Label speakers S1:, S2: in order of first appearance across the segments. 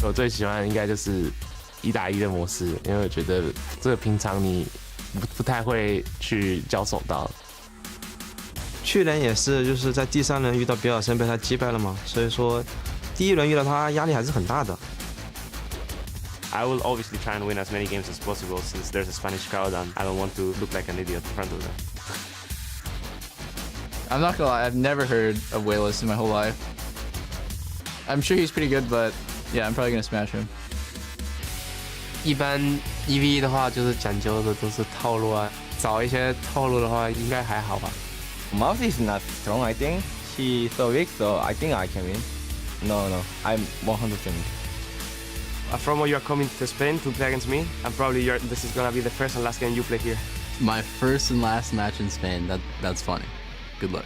S1: 我最喜欢的应该就是1打1的模式，因为我觉得这个平常你不太会去交手到。
S2: 去年也是，就是在第3轮遇到比尔森被他击败了嘛，所以说第1轮遇到他压力还是很大的。
S3: I will obviously try and win as many games as possible since there's a Spanish crowd and I don't want to look like an idiot in front of them.
S4: I'm not gonna lie, I've never heard of Wayless in my whole life. I'm sure he's pretty good, but yeah, I'm probably gonna smash him.
S1: 一般1v1的话，就是讲究的都是套路啊，找一些套路的话，应该还好吧。
S5: Mouse is not strong, I think. She's so weak, so I think I can win. No, I'm 100%.
S3: Aphromoo, you are coming to Spain to play against me, and probably this is gonna be the first and last game you play here.
S4: My first and last match in Spain. That's funny. Good luck.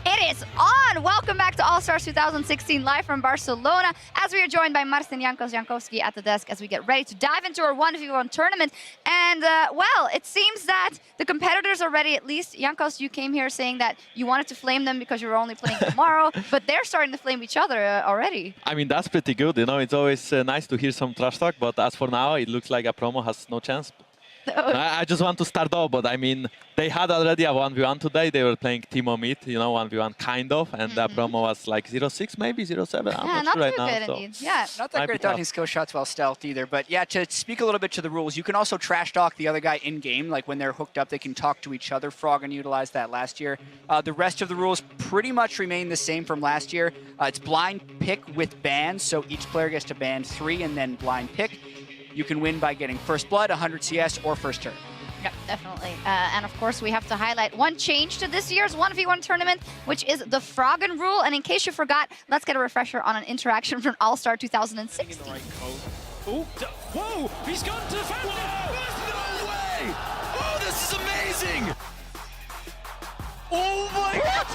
S6: It is on! Welcome back to All-Stars 2016 live from Barcelona as we are joined by Marcin Jankowski at the desk as we get ready to dive into our 1v1 tournament. And, well, it seems that the competitors are ready. At least, Jankos, you came here saying that you wanted to flame them because you were only playing tomorrow, but they're starting to flame each other already.
S7: I mean, that's pretty good. You know, it's always nice to hear some trash talk, but as for now, it looks like Aphromoo has no chance. I just want to start off, but I mean, they had already a 1v1 today. They were playing Timo Meat, you know, 1v1 kind of, and Aphromoo was like 0-6 maybe, 0-7. I'm not sure right now.
S6: So yeah,
S8: not that great at dodging skill shots while stealthed either. But yeah, to speak a little bit to the rules, you can also trash talk the other guy in game. Like when they're hooked up, they can talk to each other. Froggen utilized that last year. The rest of the rules pretty much remain the same from last year. It's blind pick with bans, so each player gets to ban 3 and then blind pick. You can win by getting first blood, 100 CS, or first turn.
S6: Yep, definitely. And of course, we have to highlight one change to this year's 1v1 tournament, which is the Froggen rule. And in case you forgot, let's get a refresher on an interaction from All-Star 2016.
S9: Oh, whoa! He's gone to defend it! There's no way! Oh, this is amazing! Oh my god!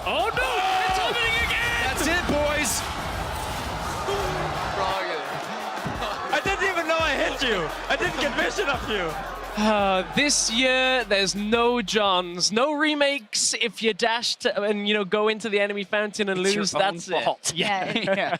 S9: Oh no! It's happening again! That's it, boys!
S10: I didn't even know I hit you! I didn't get vision of you!
S11: This year, there's no Johns, no remakes. If you dash and go into the enemy fountain and lose, that's
S8: fault.
S11: It.
S6: Yeah.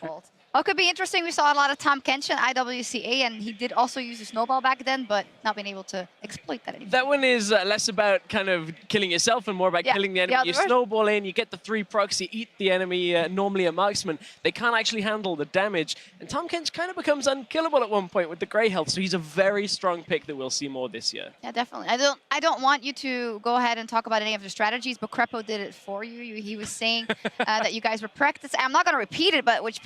S6: Well, it could be interesting. We saw a lot of Tom Kench in IWCA, and he did also use a snowball back then, but not being able to exploit that anymore.
S11: That one is less about kind of killing yourself and more about killing the enemy. You snowball in, you get the 3 procs, you eat the enemy, normally a marksman. They can't actually handle the damage. And Tom Kench kind of becomes unkillable at one point with the grey health, so he's a very strong pick that we'll see more this year.
S6: Yeah, definitely. I don't want you to go ahead and talk about any of the strategies, but Crepo did it for you. He was saying that you guys were practicing. I'm not going to repeat it, but which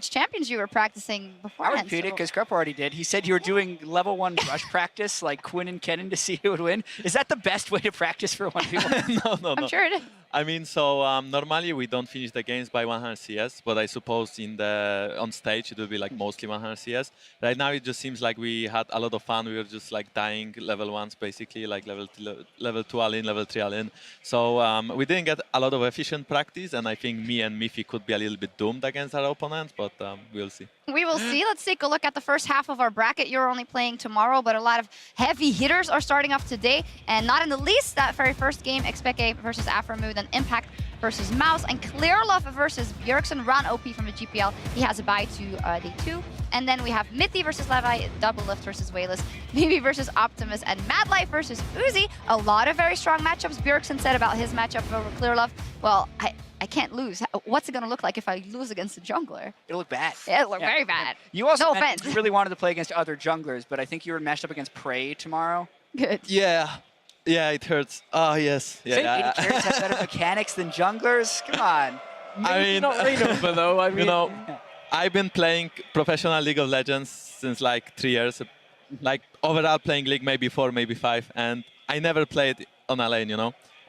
S6: champions you were practicing beforehand.
S8: I'll repeat it because Crepo already did. He said you were doing level 1 rush practice like Quinn and Kennen to see who would win. Is that the best way to practice for 1v1?
S7: No.
S6: I'm sure it is.
S7: I mean, so normally we don't finish the games by 100 CS, but I suppose on stage it will be like mostly 100 CS. Right now it just seems like we had a lot of fun. We were just like dying level 1s basically, like level 2 all in, level 3 all in. So we didn't get a lot of efficient practice, and I think me and Miffy could be a little bit doomed against our opponents, but we'll see.
S6: We will see. Let's take a look at the first half of our bracket. You're only playing tomorrow, but a lot of heavy hitters are starting off today. And not in the least, that very first game, xPeke versus Aphromoo, then Impact versus Mouse, and Clearlove versus Bjergsen. Ron OP from the GPL. He has a bye to day 2. And then we have Mithy versus Levi, Doublelift versus Wayless, Vivi versus Optimus, and Madlight versus Uzi. A lot of very strong matchups. Bjergsen said about his matchup over Clearlove, well, I can't lose. What's it going to look like if I lose against a jungler?
S8: It'll look bad.
S6: It'll look very bad.
S8: You also
S6: no offense.
S8: really wanted to play against other junglers, but I think you were matched up against Prey tomorrow.
S6: Good.
S7: Yeah, it hurts. Oh, yes.
S8: Yeah. Carries have better mechanics than junglers? Come on.
S7: I mean,
S11: not Rainova though. I mean,
S7: I've been playing professional League of Legends since like 3 years. Like overall playing League maybe 4, maybe 5, and I never played on a lane,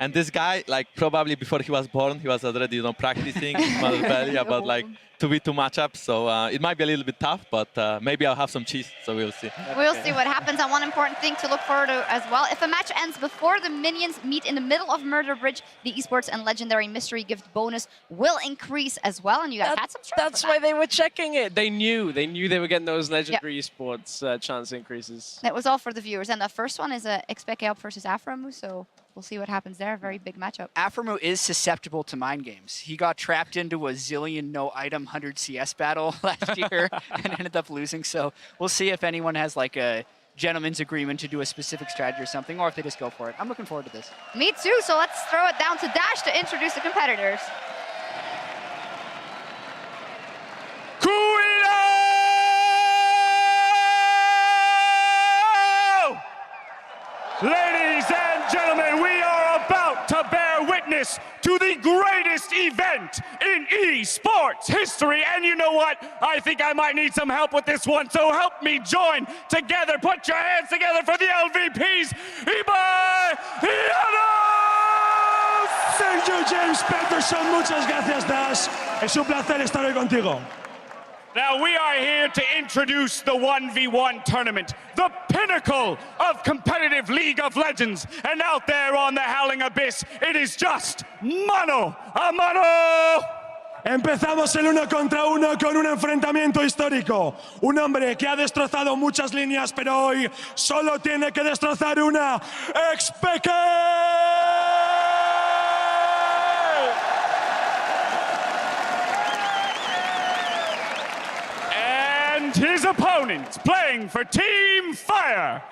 S7: And this guy, like probably before he was born, he was already, you know, practicing in his mother's belly about like 2v2 matchups. So it might be a little bit tough, but maybe I'll have some cheese. So we'll see.
S6: We'll see what happens. And one important thing to look forward to as well: if a match ends before the minions meet in the middle of Murder Bridge, the esports and legendary mystery gift bonus will increase as well. And you guys had some strength.
S11: That's why they were checking it. They knew they were getting those legendary esports chance increases.
S6: That was all for the viewers. And the first one is xPeke up versus Aphromoo. So we'll see what happens there. Very big matchup.
S8: Aphromoo is susceptible to mind games. He got trapped into a zillion no-item 100 CS battle last year and ended up losing. So we'll see if anyone has like a gentleman's agreement to do a specific strategy or something, or if they just go for it. I'm looking forward to this.
S6: Me too. So let's throw it down to Dash to introduce the competitors.
S12: Ladies and gentlemen, we are about to bear witness to the greatest event in esports history. And you know what? I think I might need some help with this one, so help me join together. Put your hands together for the LVPs. Ibai Llanos!
S13: Thank you, James Peterson. Muchas gracias, Dash. Es un placer estar hoy contigo.
S12: Now we are here to introduce the 1v1 tournament, the pinnacle of competitive League of Legends. And out there on the Howling Abyss, it is just mano a mano.
S13: Empezamos el 1 contra 1 con un enfrentamiento histórico. Un hombre que ha destrozado muchas líneas, pero hoy solo tiene que destrozar una. xPeke!
S12: His opponent, playing for Team Fire,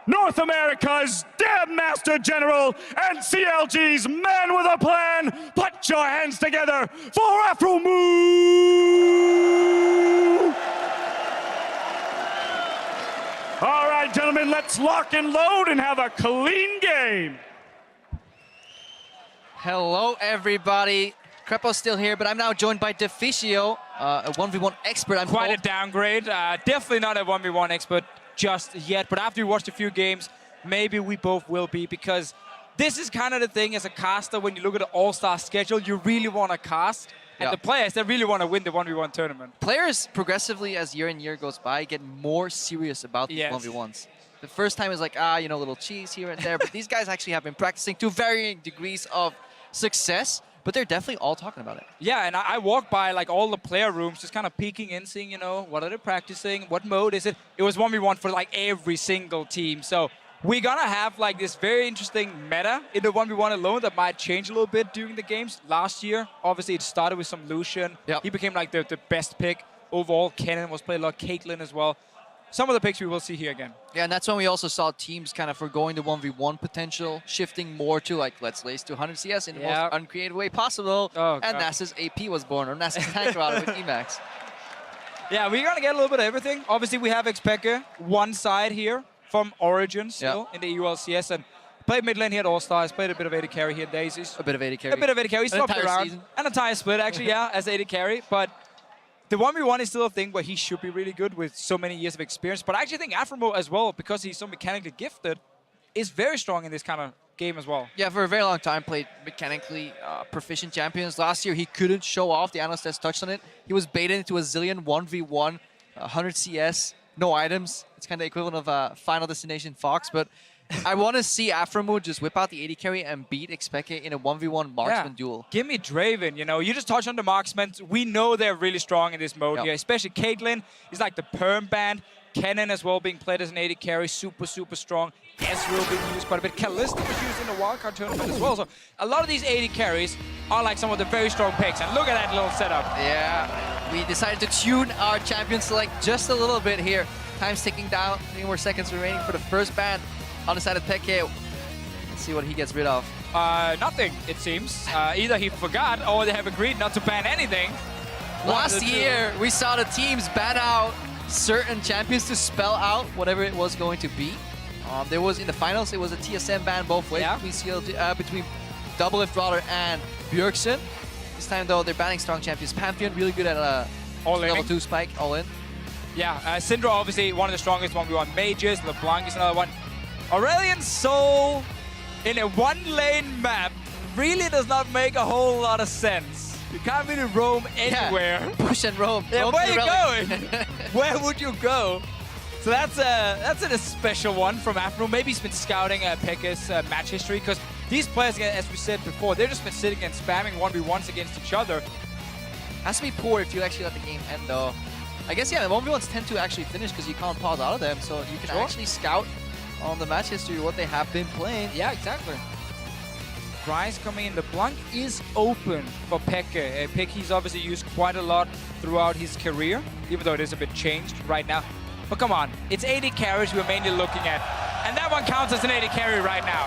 S12: North America's Dam Master General and CLG's man with a plan. Put your hands together for Aphromoo! All right, gentlemen, let's lock and load and have a clean game.
S14: Hello, everybody. Crepo's still here, but I'm now joined by Deficio, a 1v1 expert. I'm
S15: quite a downgrade. Definitely not a 1v1 expert just yet, but after we watched a few games, maybe we both will be, because this is kind of the thing as a caster. When you look at the all-star schedule, you really want to cast, and the players, they really want to win the 1v1 tournament.
S14: Players progressively, as year and year goes by, get more serious about these 1v1s. The first time is like, you know, little cheese here and there, but these guys actually have been practicing to varying degrees of success. But they're definitely all talking about it.
S15: Yeah, and I walked by like all the player rooms, just kind of peeking in, seeing, you know, what are they practicing? What mode is it? It was 1v1 for like every single team. So we're gonna have like this very interesting meta in the 1v1 alone that might change a little bit during the games. Last year, obviously it started with some Lucian. He became like the best pick overall. Kennen was playing a lot, Caitlyn as well. Some of the picks we will see here again.
S14: Yeah, and that's when we also saw teams kind of foregoing the 1v1 potential, shifting more to like, let's lace to 100 CS in the most uncreative way possible. And Nasa's AP was born, or Nasa's tank router with Emax.
S15: Yeah, we're going to get a little bit of everything. Obviously, we have xPeke, one side here from Origin still in the ULCS. And played mid lane here at All-Stars, played a bit of AD carry here at Daisies.
S14: A bit of AD carry.
S15: A bit of AD carry. He's swapped around. Season. An entire split, actually, as AD carry. But the 1v1 is still a thing where he should be really good with so many years of experience. But I actually think Aphromoo as well, because he's so mechanically gifted, is very strong in this kind of game as well.
S14: Yeah, for a very long time, played mechanically proficient champions. Last year, he couldn't show off. The analyst has touched on it. He was baited into a zillion 1v1, 100 CS, no items. It's kind of the equivalent of Final Destination Fox. But I want to see Aphromoo just whip out the AD carry and beat xPeke in a 1v1 marksman duel.
S15: Give me Draven, you know. You just touched on the marksmen. We know they're really strong in this mode here, especially Caitlyn is like the perm band. Kennen as well being played as an AD carry, super, super strong. Ezreal being used quite a bit. Kalista was used in the wildcard tournament as well. So a lot of these AD carries are like some of the very strong picks. And look at that little setup.
S14: Yeah, we decided to tune our champion select just a little bit here. Time's ticking down, 3 more seconds remaining for the first ban. On the side of Peke, let's see what he gets rid of.
S15: Nothing, it seems. Either he forgot or they have agreed not to ban anything.
S14: Last year, we saw the teams ban out certain champions to spell out whatever it was going to be. There was, in the finals, it was a TSM ban both ways between Doublelift Roller and Bjergsen. This time, though, they're banning strong champions. Pantheon, really good at level 2 spike, all in.
S15: Yeah, Syndra, obviously, one of the strongest 1v1 mages. LeBlanc is another one. Aurelion Sol in a 1-lane map really does not make a whole lot of sense. You can't really roam anywhere.
S14: Yeah. Push and roam.
S15: Yeah,
S14: roam
S15: where are you
S14: relic.
S15: going? Where would you go? So that's a special one from Aphromoo. Maybe he's been scouting Peke's match history, because these players, as we said before, they've just been sitting and spamming 1v1s against each other.
S14: Has to be poor if you actually let the game end, though. I guess, yeah, 1v1s tend to actually finish because you can't pause out of them, so you can actually scout on the match history what they have been playing.
S15: Yeah, exactly. Price coming in. The Blanc is open for Peke. A pick he's obviously used quite a lot throughout his career, even though it is a bit changed right now. But come on, it's 80 carries we're mainly looking at. And that one counts as an 80 carry right now.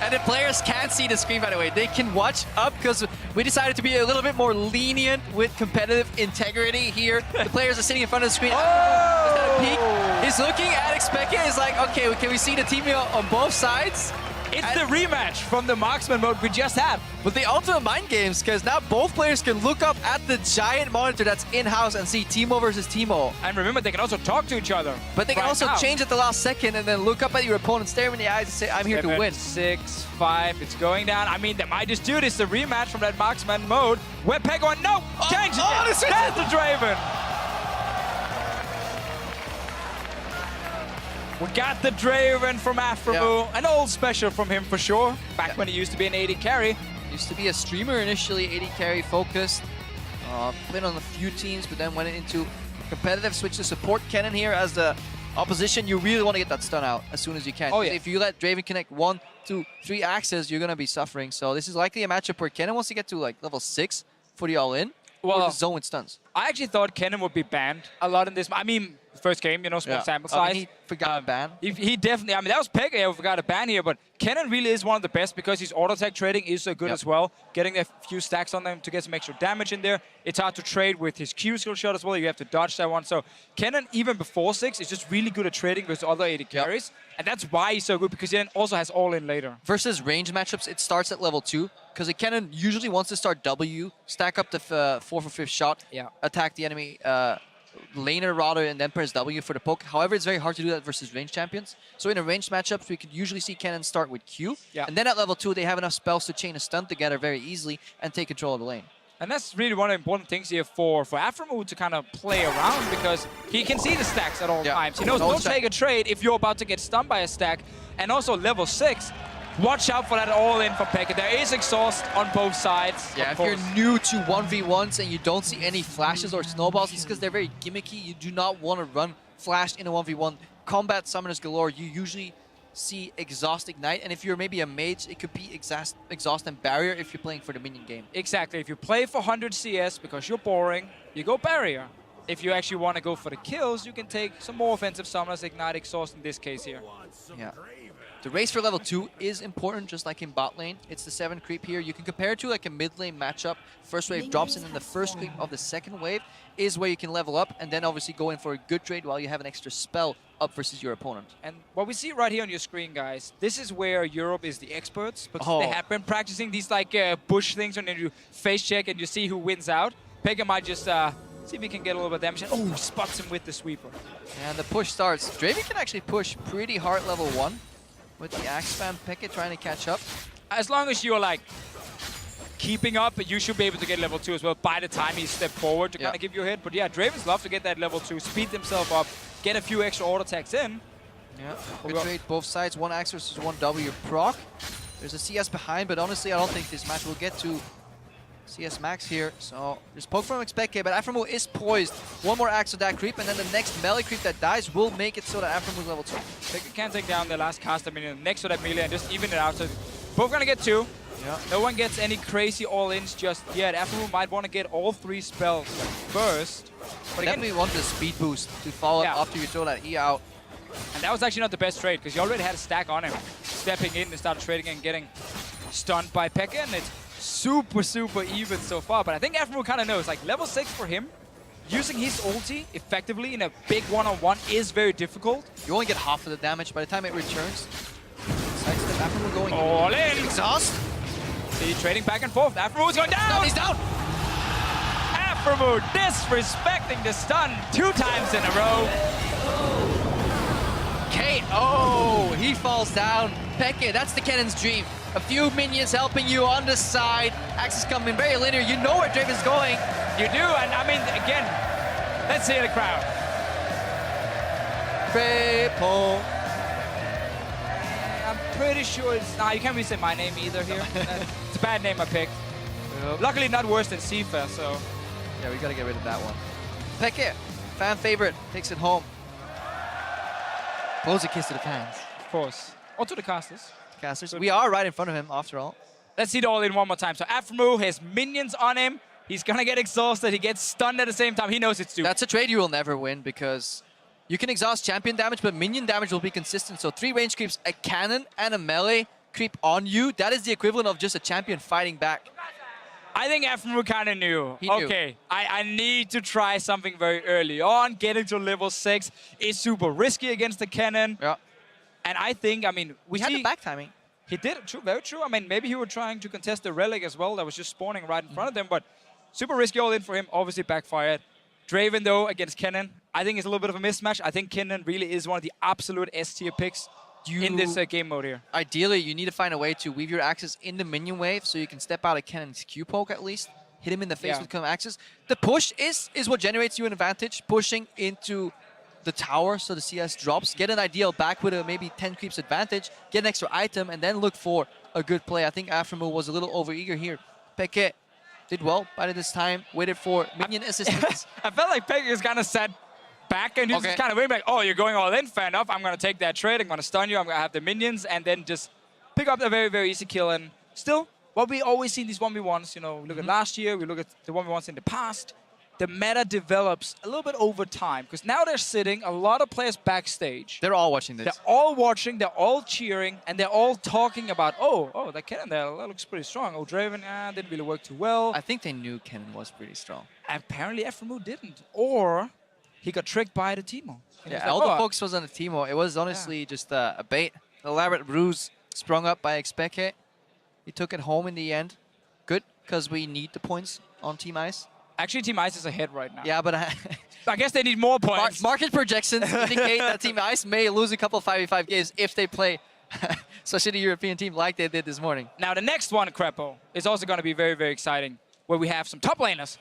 S14: And the players can't see the screen, by the way. They can watch up because we decided to be a little bit more lenient with competitive integrity here. The players are sitting in front of the screen.
S15: Oh!
S14: He's looking at xPeke. He's like, okay, can we see the team on both sides?
S15: It's the rematch from the marksman mode we just had.
S14: But the ultimate mind games, because now both players can look up at the giant monitor that's in-house and see Teemo versus Teemo.
S15: And remember, they can also talk to each other.
S14: But they can also change at the last second and then look up at your opponent, stare him in the eyes and say, I'm here to win.
S15: 6, 5, it's going down. I mean, they might just do this, the rematch from that marksman mode. Where Peke went, no, change it. That's the Draven. We got the Draven from Aphromoo, an old special from him for sure. Back when he used to be an 80 carry.
S14: Used to be a streamer initially, 80 carry focused. Played on a few teams, but then went into competitive. Switch to support Kennen here as the opposition. You really want to get that stun out as soon as you can.
S15: Oh, yeah.
S14: If you let Draven connect 1, 2, 3 axes, you're going to be suffering. So this is likely a matchup where Kennen wants to get to like level 6 for the all-in. Or just zone with stuns.
S15: I actually thought Kennen would be banned a lot in this. I mean, first game, you know, small sample size.
S14: He forgot to ban.
S15: He definitely, I mean, that was Peke who forgot to ban here, but Kennen really is one of the best because his auto attack trading is so good as well. Getting a few stacks on them to get some extra damage in there. It's hard to trade with his Q skill shot as well. You have to dodge that one. So Kennen, even before 6, is just really good at trading with other 80 carries. And that's why he's so good, because he then also has all-in later.
S14: Versus range matchups, it starts at level 2. Because Kennen usually wants to start W, stack up the 4 for 5th shot, attack the enemy laner rather, and then press W for the poke. However, it's very hard to do that versus ranged champions. So in a ranged matchups, we could usually see Kennen start with Q. And then at level 2, they have enough spells to chain a stun together very easily and take control of the lane.
S15: And that's really one of the important things here for Aphromoo to kind of play around, because he can see the stacks at all times. He knows don't take a trade if you're about to get stunned by a stack. And also level 6, watch out for that all-in from Peke. There is exhaust on both sides.
S14: Yeah, if you're new to 1v1s and you don't see any flashes or snowballs, it's because they're very gimmicky. You do not want to run flashed in a 1v1. Combat summoners galore, you usually see Exhaust Ignite, and if you're maybe a mage, it could be Exhaust and Barrier if you're playing for the minion game.
S15: Exactly. If you play for 100 CS because you're boring, you go Barrier. If you actually want to go for the kills, you can take some more offensive summoners, Ignite, Exhaust in this case here.
S14: Yeah. The race for level 2 is important, just like in bot lane. It's the 7 creep here. You can compare it to like a mid lane matchup. First wave drops in, and the first creep of the second wave is where you can level up and then obviously go in for a good trade while you have an extra spell up versus your opponent.
S15: And what we see right here on your screen, guys, this is where Europe is the experts, because they have been practicing these like bush things, and then you face check and you see who wins out. Peke might just see if he can get a little bit of damage. Oh, spots him with the sweeper.
S14: And the push starts. Draven can actually push pretty hard level 1 with the axe spam. Peke trying to catch up.
S15: As long as you're like keeping up, you should be able to get level 2 as well by the time he stepped forward to kind of give you a hit. But yeah, Dravens love to get that level 2, speed themselves up, get a few extra auto attacks in.
S14: Yeah, good trade both sides. 1 axe versus 1 W proc. There's a CS behind, but honestly, I don't think this match will get to CS max here. So there's poke from xPeke, but Aphromoo is poised. 1 more axe of that creep, and then the next melee creep that dies will make it so that Aphromoo is level 2.
S15: Peke can take down the last caster minion next to that melee and just even it out. So both gonna get 2. Yeah. No one gets any crazy all-ins just yet. Aphromoo might want to get all 3 spells first.
S14: But again, we want the speed boost to follow up after you throw that E out.
S15: And that was actually not the best trade, because you already had a stack on him. Stepping in and start trading and getting stunned by Peke, and it's super, super even so far. But I think Aphromoo kind of knows, like level 6 for him, using his ulti effectively in a big one-on-one is very difficult.
S14: You only get half of the damage by the time it returns. Sidestep, Aphromoo going
S15: all in.
S14: Exhaust.
S15: See, trading back and forth. Aphromoo is going down.
S14: No, he's down.
S15: Aphromoo disrespecting the stun 2 times in a row.
S14: KO! He falls down. Peke, that's the Kennen's dream. A few minions helping you on the side. Axis coming very linear. You know where Draven's going.
S15: You do, and I mean, again, let's hear the crowd.
S14: Triple.
S15: I'm pretty sure it's... Nah, you can't really say my name either here. It's a bad name I picked.
S14: Yep.
S15: Luckily not worse than Sifa, so...
S14: Yeah, we gotta get rid of that one. xPeke, fan favorite, takes it home. Blows a kiss to the fans.
S15: Of course. Or to the casters.
S14: Casters. We are right in front of him, after all.
S15: Let's see it all in one more time. So Aphromoo has minions on him. He's gonna get exhausted. He gets stunned at the same time. He knows it's due.
S14: That's a trade you will never win because you can exhaust champion damage, but minion damage will be consistent. So 3 range creeps, a cannon and a melee creep on you. That is the equivalent of just a champion fighting back.
S15: I think Aphromoo kind of knew.
S14: He knew.
S15: Okay, I need to try something very early on. Getting to level 6 is super risky against the cannon.
S14: Yeah.
S15: And I think, I mean,
S14: we had the back timing.
S15: He did, true, very true. I mean, maybe he was trying to contest the relic as well. That was just spawning right in front of them, but super risky all in for him. Obviously backfired. Draven, though, against Kennen, I think it's a little bit of a mismatch. I think Kennen really is one of the absolute S-tier picks in this game mode here.
S14: Ideally, you need to find a way to weave your axes in the minion wave so you can step out of Kennen's Q-poke at least. Hit him in the face with axes. The push is what generates you an advantage. Pushing into the tower so the CS drops. Get an ideal back with a maybe 10 creeps advantage. Get an extra item and then look for a good play. I think Aphromoo was a little overeager here. xPeke did well by this time. Waited for minion assistance.
S15: I felt like xPeke is kind of set back and he's just kind of waiting like, oh, you're going all in, fair enough. I'm going to take that trade. I'm going to stun you. I'm going to have the minions and then just pick up a very, very easy kill. And still, what we always see in these 1v1s, you know, look at last year, we look at the 1v1s in the past. The meta develops a little bit over time because now they're sitting a lot of players backstage.
S14: They're all watching this.
S15: They're all watching, they're all cheering, and they're all talking about, oh, that cannon there, that looks pretty strong. Oh, Draven, didn't really work too well.
S14: I think they knew Kennen was pretty strong.
S15: Apparently Aphromoo didn't. Or he got tricked by the Teemo.
S14: Yeah, all the focus was on the Teemo. It was honestly just a bait. An elaborate ruse sprung up by xPeke. He took it home in the end. Good, because we need the points on Team Ice.
S15: Actually, Team Ice is ahead right now.
S14: Yeah, but
S15: I guess they need more points.
S14: Market projections indicate that Team Ice may lose a couple 5v5 games if they play such a European team like they did this morning.
S15: Now, the next one, Crepo, is also going to be very, very exciting, where we have some top laners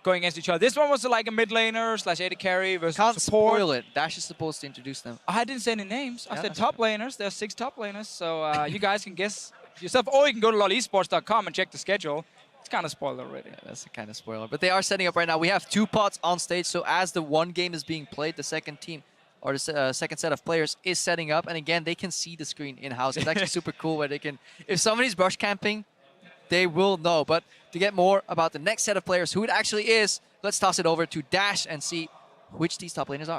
S15: going against each other. This one was like a mid laner / AD carry versus
S14: Can't
S15: support.
S14: spoil it. Dash is supposed to introduce them.
S15: I didn't say any names. I said top laners. There are 6 top laners, so you guys can guess yourself. Or you can go to lolesports.com and check the schedule. It's kind of spoiled already.
S14: Yeah, that's a kind of spoiler. But they are setting up right now. We have 2 pots on stage, so as the one game is being played, the second team, or the second set of players is setting up. And again, they can see the screen in-house. It's actually super cool where they can, if somebody's brush camping, they will know. But to get more about the next set of players, who it actually is, let's toss it over to Dash and see which these top laners are.